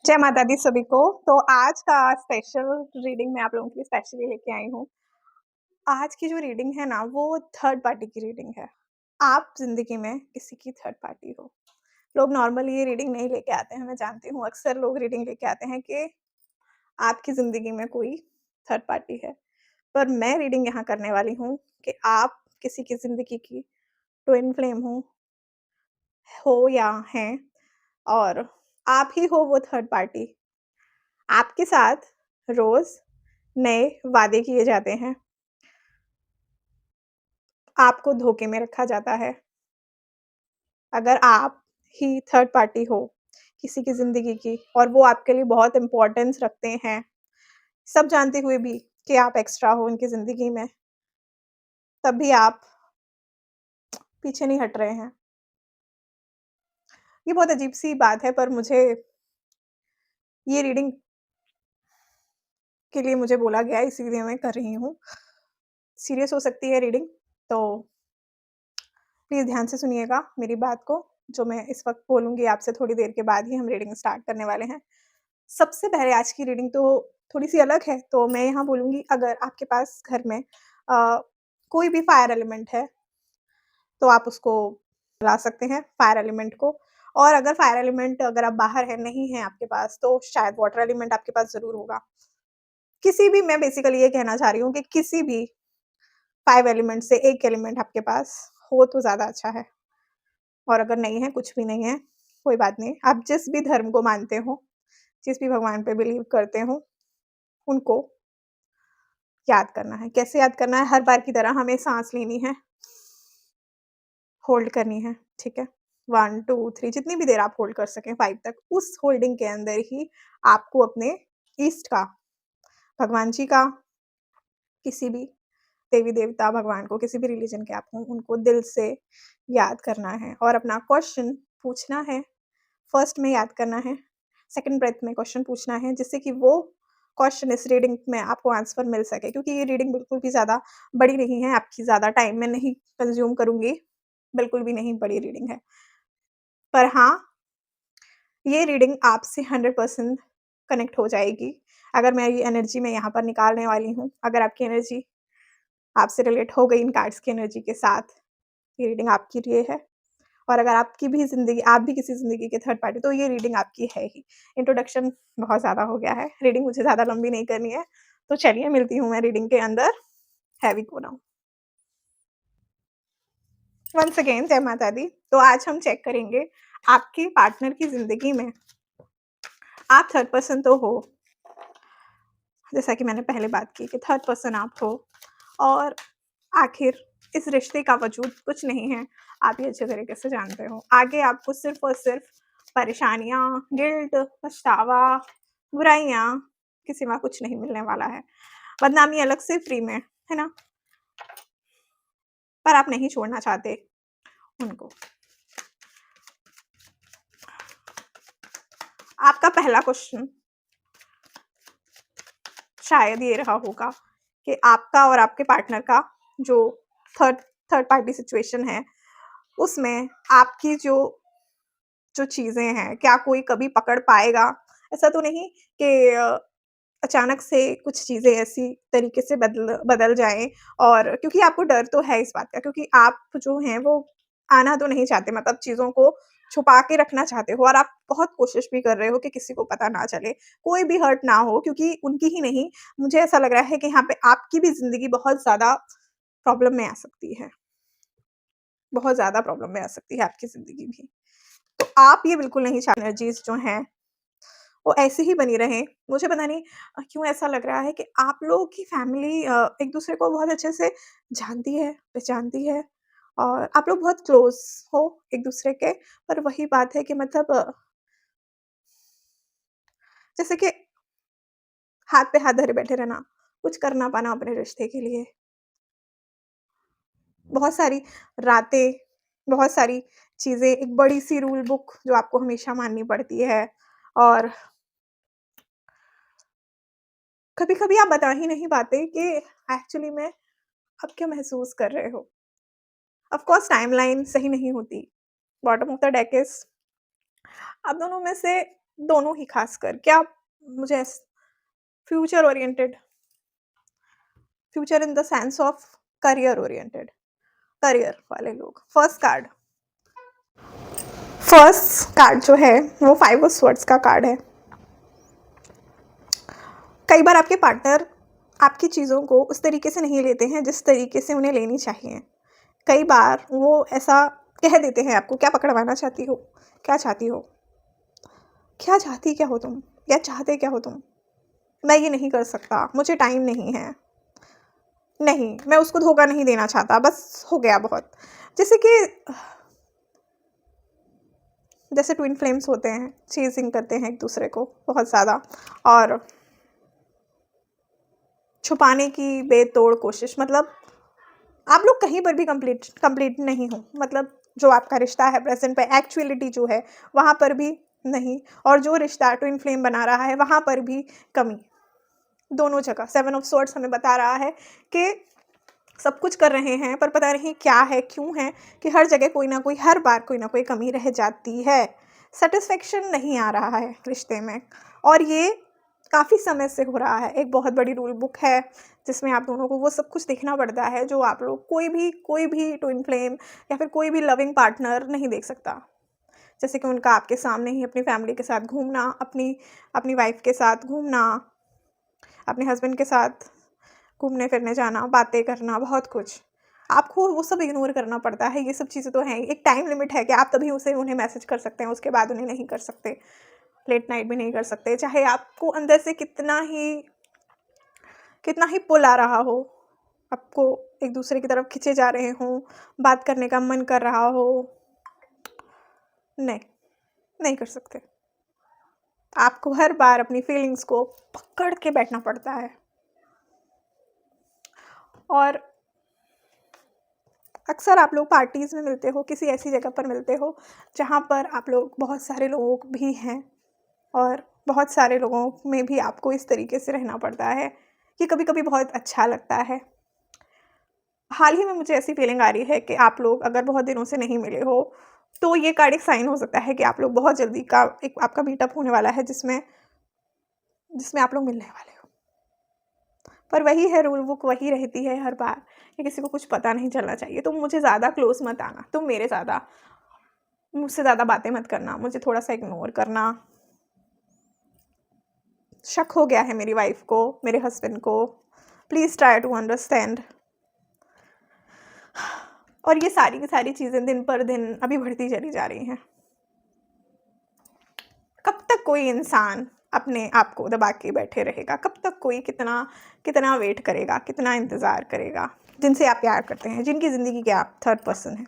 जय माता दी सभी को। तो आज का स्पेशल रीडिंग मैं आप लोगों के लिए स्पेशली लेके आई हूँ। आज की जो रीडिंग है ना, वो थर्ड पार्टी की रीडिंग है। आप ज़िंदगी में किसी की थर्ड पार्टी हो। लोग नॉर्मली ये रीडिंग नहीं लेके आते हैं, मैं जानती हूँ। अक्सर लोग रीडिंग लेके आते हैं कि आपकी ज़िंदगी में कोई थर्ड पार्टी है। पर मैं रीडिंग यहाँ करने वाली हूँ कि आप किसी की ज़िंदगी की ट्विन फ्लेम हो या हैं, और आप ही हो वो थर्ड पार्टी। आपके साथ रोज़ नए वादे किए जाते हैं, आपको धोखे में रखा जाता है। अगर आप ही थर्ड पार्टी हो किसी की ज़िंदगी की और वो आपके लिए बहुत इम्पोर्टेंस रखते हैं, सब जानते हुए भी कि आप एक्स्ट्रा हो उनकी ज़िंदगी में, तब भी आप पीछे नहीं हट रहे हैं। ये बहुत अजीब-सी बात है, पर मुझे ये रीडिंग के लिए मुझे बोला गया है, इसीलिए मैं कर रही हूँ। सीरियस हो सकती है रीडिंग, तो प्लीज़ ध्यान से सुनिएगा मेरी बात को। जो मैं इस वक़्त बोलूँगी आपसे थोड़ी देर के बाद ही हम रीडिंग स्टार्ट करने वाले हैं। सबसे पहले आज की रीडिंग तो थोड़ी-सी अलग है, तो मैं यहाँ बोलूँगी, अगर आपके पास घर में कोई भी फायर एलिमेंट है, तो आप उसको ला सकते हैं, फायर एलिमेंट को। और अगर फायर एलिमेंट अगर आप बाहर है, नहीं है आपके पास, तो शायद वाटर एलिमेंट आपके पास ज़रूर होगा। किसी भी, मैं बेसिकली ये कहना चाह रही हूँ कि किसी भी 5 एलिमेंट से 1 एलिमेंट आपके पास हो तो ज़्यादा अच्छा है। और अगर नहीं है, कुछ भी नहीं है, कोई बात नहीं। आप जिस भी धर्म को मानते हो, जिस भी भगवान पे बिलीव करते हो, उनको याद करना है। कैसे याद करना है? हर बार की तरह हमें साँस लेनी है, होल्ड करनी है, ठीक है? 1, 2, 3 जितनी भी देर आप होल्ड कर सकें 5 तक, उस होल्डिंग के अंदर ही आपको अपने ईस्ट का, भगवान जी का, किसी भी देवी-देवता, भगवान को, किसी भी रिलिजन के आप हों, उनको दिल से याद करना है और अपना क्वेश्चन पूछना है। फर्स्ट में याद करना है, सेकंड ब्रेथ में क्वेश्चन पूछना है, जिससे कि वो क्वेश्चन इस रीडिंग में आपको आंसर मिल सके, क्योंकि ये रीडिंग बिल्कुल भी ज़्यादा बड़ी नहीं है, आपकी ज़्यादा टाइम मैं नहीं कंज़्यूम करूँगी, बिल्कुल भी नहीं बड़ी रीडिंग है। पर हाँ, ये रीडिंग आपसे 100% कनेक्ट हो जाएगी। अगर मैं ये एनर्जी मैं यहाँ पर निकालने वाली हूँ, अगर आपकी एनर्जी आपसे रिलेट हो गई इन कार्ड्स की एनर्जी के साथ, ये रीडिंग आपके लिए है। और अगर आपकी भी ज़िंदगी, आप भी किसी ज़िंदगी के थर्ड पार्टी, तो ये रीडिंग आपकी है ही। इंट्रोडक्शन बहुत ज़्यादा हो गया है, रीडिंग मुझे ज़्यादा लंबी नहीं करनी है, तो चलिए मिलती हूँ मैं रीडिंग के अंदर। Have we go now. Once again जय माता दी। तो आज हम चेक करेंगे आपके पार्टनर की ज़िंदगी में आप थर्ड पर्सन तो हो, जैसा कि मैंने पहले बात की कि थर्ड पर्सन आप हो, और आखिर इस रिश्ते का वजूद कुछ नहीं है, आप ये अच्छे तरीके से जानते हो। आगे आपको सिर्फ़ और सिर्फ़ परेशानियाँ, गिल्ट, पछतावा, बुराइयाँ, के सिवा कुछ नहीं मिलने वाला है। बदनामी अलग से फ्री में, है ना? पर आप नहीं छोड़ना चाहते उनको। आपका पहला क्वेश्चन शायद ये रहा होगा कि आपका और आपके पार्टनर का जो थर्ड थर्ड पार्टी सिचुएशन है, उसमें आपकी जो जो चीज़ें हैं, क्या कोई कभी पकड़ पाएगा? ऐसा तो नहीं कि अचानक से कुछ चीज़ें ऐसी तरीके से बदल बदल जाएँ, और क्योंकि आपको डर तो है इस बात का, क्योंकि आप जो हैं वो आना तो नहीं चाहते, मतलब चीज़ों को छुपा के रखना चाहते हो, और आप बहुत कोशिश भी कर रहे हो कि किसी को पता ना चले, कोई भी हर्ट ना हो, क्योंकि उनकी ही नहीं, मुझे ऐसा लग रहा है कि यहाँ पे आपकी भी ज़िंदगी बहुत ज़्यादा प्रॉब्लम में आ सकती है। बहुत ज़्यादा प्रॉब्लम में आ सकती है आपकी ज़िंदगी भी। तो आप ये बिल्कुल नहीं चाह एनर्जीज़ जो हैं, वो ऐसे ही बनी रहें। मुझे पता नहीं क्यों ऐसा लग रहा है कि आप लोगों की फैमिली एक-दूसरे को बहुत अच्छे से जानती है, पहचानती है, और आप लोग बहुत क्लोज़ हो एक-दूसरे के। पर वही बात है कि मतलब जैसे कि हाथ पे हाथ धरे बैठे रहना, कुछ कर ना पाना अपने रिश्ते के लिए। बहुत सारी रातें, बहुत सारी चीज़ें, एक बड़ी-सी रूल बुक जो आपको हमेशा माननी पड़ती है, और कभी-कभी आप बता ही नहीं पाते कि एक्चुअली में आप क्या महसूस कर रहे हो। ऑफ़ कोर्स टाइमलाइन सही नहीं होती। Bottom of the deck is आप दोनों में से दोनों ही ख़ासकर क्या मुझे future oriented, future in the sense of career oriented, career वाले लोग। फर्स्ट कार्ड जो है वो 5 ऑफ स्वॉर्ड्स का कार्ड है। कई बार आपके पार्टनर आपकी चीज़ों को उस तरीके से नहीं लेते हैं जिस तरीके से उन्हें लेनी चाहिए। कई बार वो ऐसा कह देते हैं आपको, क्या पकड़वाना चाहती हो? क्या चाहती हो? क्या चाहती क्या हो तुम? या चाहते क्या हो तुम? मैं ये नहीं कर सकता, मुझे टाइम नहीं है। नहीं, मैं उसको धोखा नहीं देना चाहता, बस हो गया बहुत। जैसे कि जैसे ट्विन फ्लेम्स होते हैं, चेज़िंग करते हैं एक-दूसरे को बहुत ज़्यादा और छुपाने की बेतोड़ कोशिश, मतलब आप लोग कहीं पर भी कंप्लीट नहीं हो। मतलब जो आपका रिश्ता है प्रेज़ेंट पे एक्चुअलिटी जो है, वहाँ पर भी नहीं, और जो रिश्ता ट्विन फ्लेम बना रहा है, वहाँ पर भी कमी। दोनों जगह 7 ऑफ स्वॉर्ड्स हमें बता रहा है कि सब कुछ कर रहे हैं, पर पता नहीं क्या है, क्यों है कि हर जगह कोई ना कोई, हर बार कोई ना कोई कमी रह जाती है। सैटिस्फैक्शन नहीं आ रहा है रिश्ते में, और ये काफ़ी समय से हो रहा है। एक बहुत बड़ी रूल बुक है जिसमें आप दोनों को वो सब कुछ देखना पड़ता है जो आप लोग कोई भी ट्विन फ्लेम या फिर कोई भी लविंग पार्टनर नहीं देख सकता। जैसे कि उनका आपके सामने ही अपनी फैमिली के साथ घूमना, अपनी अपनी वाइफ के साथ घूमना, अपने हस्बैंड के साथ घूमने-फिरने जाना, बातें करना, बहुत कुछ। आपको वो सब इग्नोर करना पड़ता है, ये सब चीज़ें तो हैं ही। एक टाइम लिमिट है कि आप तभी उसे उन्हें मैसेज कर सकते हैं, उसके बाद उन्हें नहीं कर सकते। लेट नाइट भी नहीं कर सकते, चाहे आपको अंदर से कितना ही पुल आ रहा हो, आपको एक-दूसरे की तरफ खींचे जा रहे हों, बात करने का मन कर रहा हो, नहीं, नहीं कर सकते। आपको हर बार अपनी फीलिंग्स को पकड़ के बैठना पड़ता है। और अक्सर आप लोग पार्टीज़ में मिलते हो, किसी ऐसी जगह पर मिलते हो जहाँ पर आप लोग बहुत सारे लोग भी हैं, और बहुत सारे लोगों में भी आपको इस तरीके से रहना पड़ता है कि कभी-कभी बहुत अच्छा लगता है। हाल ही में मुझे ऐसी फीलिंग आ रही है कि आप लोग अगर बहुत दिनों से नहीं मिले हो, तो ये कार्ड एक साइन हो सकता है कि आप लोग बहुत जल्दी का एक आपका मीटअप होने वाला है, जिसमें जिसमें आप लोग मिलने वाले हो। पर वही है, रूल बुक वही रहती है हर बार कि किसी को कुछ पता नहीं चलना चाहिए। तुम मुझे ज़्यादा क्लोज़ मत आना, तुम मुझसे ज़्यादा बातें मत करना, मुझे थोड़ा-सा इग्नोर करना। शक हो गया है मेरी वाइफ़ को, मेरे हस्बैंड को, प्लीज़ ट्राई टू अंडरस्टैंड। और ये सारी की सारी चीज़ें दिन पर दिन अभी बढ़ती चली जा रही हैं। कब तक कोई इंसान अपने आप को दबा के बैठे रहेगा? कब तक कोई कितना कितना वेट करेगा, कितना इंतज़ार करेगा? जिनसे आप प्यार करते हैं, जिनकी ज़िंदगी के आप थर्ड पर्सन हैं।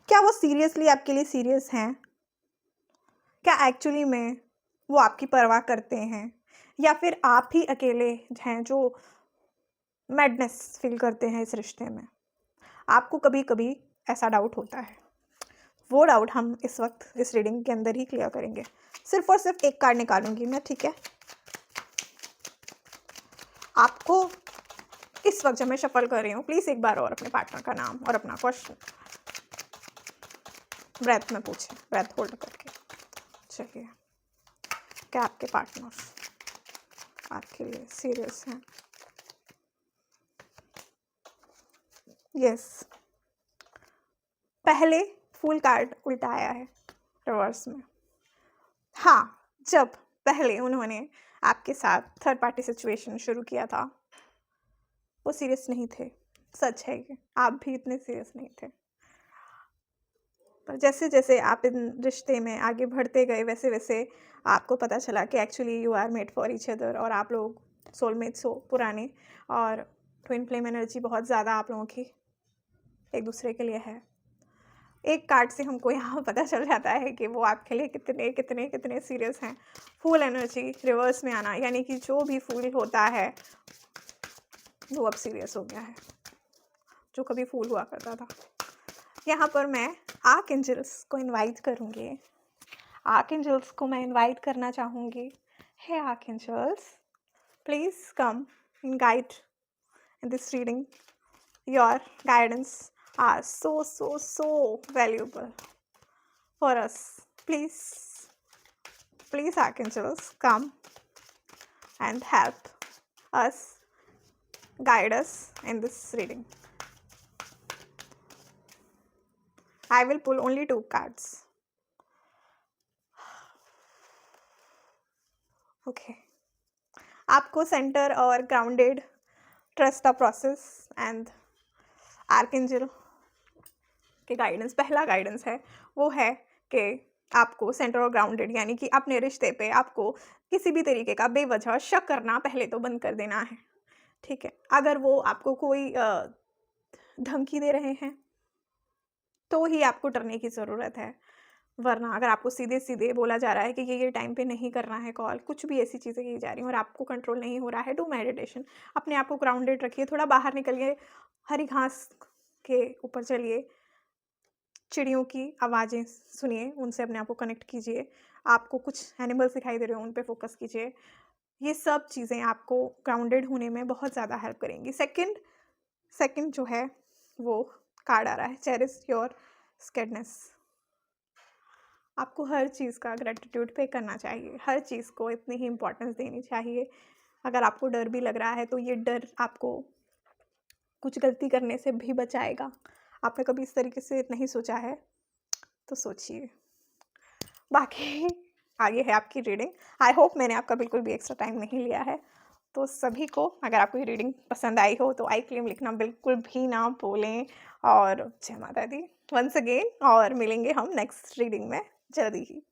क्या वो सीरियसली आपके लिए सीरियस हैं? क्या एक्चुअली में वो आपकी परवाह करते हैं? या फिर आप ही अकेले हैं जो मैडनेस फ़ील करते हैं इस रिश्ते में? आपको कभी-कभी ऐसा डाउट होता है। वो डाउट हम इस वक़्त इस रीडिंग के अंदर ही क्लियर करेंगे। सिर्फ़ और सिर्फ़ एक कार्ड निकालूँगी मैं, ठीक है? आपको इस वक़्त जब मैं शफ़ल कर रही हूँ, प्लीज़ एक बार और अपने पार्टनर का नाम और अपना क्वेश्चन ब्रेथ में पूछें, ब्रेथ होल्ड करके। चलिए, क्या आपके पार्टनर आपके लिए सीरियस हैं? यस, पहले फूल कार्ड उल्टा आया है रिवर्स में। हाँ, जब पहले उन्होंने आपके साथ थर्ड पार्टी सिचुएशन शुरू किया था, वो सीरियस नहीं थे। सच है ये, आप भी इतने सीरियस नहीं थे। पर जैसे-जैसे आप इन रिश्ते में आगे बढ़ते गए, वैसे-वैसे आपको पता चला कि actually you are made for each other, और आप लोग सोलमेट्स हो पुराने, और ट्विन फ्लेम एनर्जी बहुत ज़्यादा आप लोगों की एक-दूसरे के लिए है। एक कार्ड से हमको यहाँ पता चल जाता है कि वो आपके लिए कितने सीरियस हैं। फूल एनर्जी रिवर्स में आना, यानी कि जो भी फूल होता है, वो अब सीरियस हो गया है, जो कभी फूल हुआ करता था। यहाँ पर मैं आर्कएंजल्स को इनवाइट करूँगी। आर्कएंजल्स को मैं इनवाइट करना चाहूँगी। Hey archangels, please come and guide in this reading. Your guidance are so valuable for us. Please Please, archangels, come and help us, guide us in this reading. I will pull only 2 cards. Okay. आपको centre और grounded, trust the process and archangel के guidance, पहला guidance है वो है कि आपको centre और ग्राउंडेड, यानी कि अपने रिश्ते पे आपको किसी भी तरीके का बेवजह शक करना पहले तो बंद कर देना है, ठीक है। अगर वो आपको कोई धमकी दे रहे हैं तो ही आपको डरने की ज़रूरत है, वरना अगर आपको सीधे-सीधे बोला जा रहा है कि ये टाइम पे नहीं करना है कॉल, कुछ भी ऐसी चीज़ें की जा रही हैं और आपको कंट्रोल नहीं हो रहा है, डू मेडिटेशन। अपने आप को ग्राउंडेड रखिए, थोड़ा बाहर निकलिए, हरी घास के ऊपर चलिए, चिड़ियों की आवाज़ें सुनिए, उनसे अपने आप को कनेक्ट कीजिए। आपको कुछ एनिमल्स दिखाई दे रहे हो, उन पे फ़ोकस कीजिए। ये सब चीज़ें आपको ग्राउंडेड होने में बहुत ज़्यादा हेल्प करेंगी। सेकंड जो है वो कार्ड आ रहा है, चेरिश योर स्कैडनेस। आपको हर चीज़ का ग्रैटिट्यूड पे करना चाहिए, हर चीज़ को इतनी ही इम्पोर्टेंस देनी चाहिए। अगर आपको डर भी लग रहा है तो ये डर आपको कुछ गलती करने से भी बचाएगा। आपने कभी इस तरीके से नहीं सोचा है तो सोचिए। बाकी आगे है आपकी रीडिंग। आई होप मैंने आपका बिल्कुल भी एक्स्ट्रा टाइम नहीं लिया है। तो सभी को, अगर आपको ये रीडिंग पसंद आई हो तो आई क्लेम लिखना बिल्कुल भी ना भूलें। और जय माता दी वंस अगेन, और मिलेंगे हम नेक्स्ट रीडिंग में जल्दी ही।